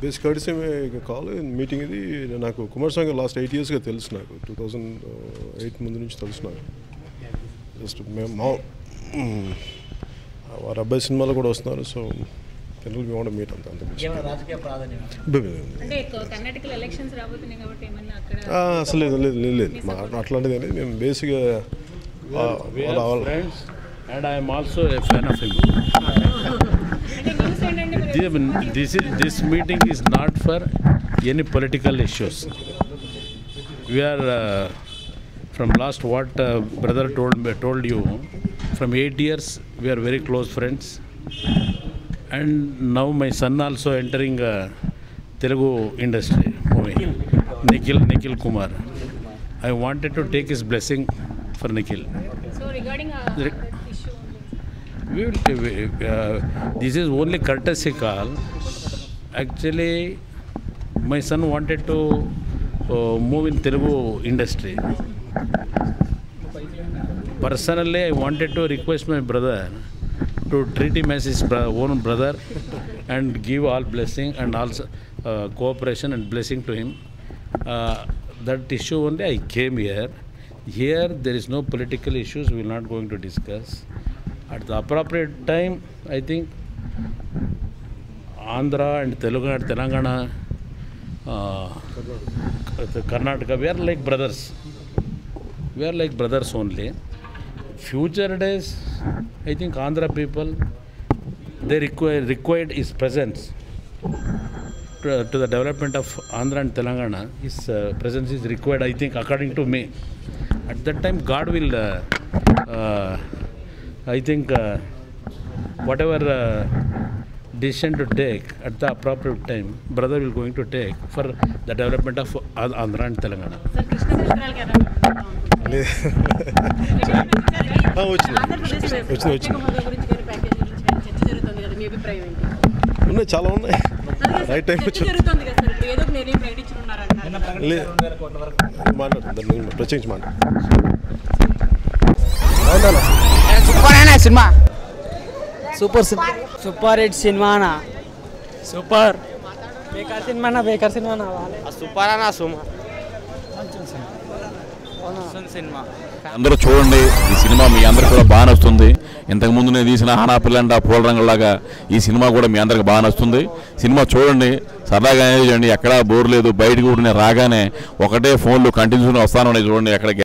Base కడిసే call meeting ఇది నాకు Kumaraswamy last 8 yearsగా తెలుసు నాకు 2008 ముందు నుంచి తెలుసు నాకు జస్ట్ మేము వారి అబ్బాయి సినిమాలో కూడా వస్తున్నారు so can we want meet అంత అసలు లేదు అట్లాంటిది అనేది మేము బేసిక్గా and I am also a fan of him. This meeting is not for any political issues. We are from last what brother told you, from 8 years we are very close friends, and now my son also entering Telugu industry movie, Nikhil Kumar. I wanted to take his blessing for Nikhil. So regarding this is only courtesy call. Actually, my son wanted to move in Telugu industry. Personally, I wanted to request my brother to treat him as his own brother and give all blessing and also cooperation and blessing to him. That issue only I came here. Here there is no political issues. We are not going to discuss. At the appropriate time, I think Andhra and Telugu and Telangana, Karnataka, we are like brothers. We are like brothers only. Future days, I think Andhra people, they required his presence to the development of Andhra and Telangana. His presence is required, I think, according to me. At that time, God will, I think, whatever decision to take at the appropriate time, brother will going to take for the development of Andhra and Telangana. చాలా ఉన్నాయి right time మాట్లాడుతుంది ప్రత్యేకించి super cinema super hit సినిమానా super బేకార్ సినిమానా super అన్నా cinema అందరూ చూడండి ఈ సినిమా మీ అందరికి కూడా బాగా నచ్చుతుంది. ఇంతకుముందు నేను తీసిన హానా పిల్లంట పూల రంగులాగా ఈ సినిమా కూడా మీ అందరికి బాగా నచ్చుతుంది. సినిమా చూడండి, సరదాగా ఎంజాయ్ చేయండి, ఎక్కడా బోర్ లేదు. బయటకు కూడా నేను రాగానే ఒకటే ఫోన్లు కంటిన్యూస్గా వస్తాను చూడండి ఎక్కడికి.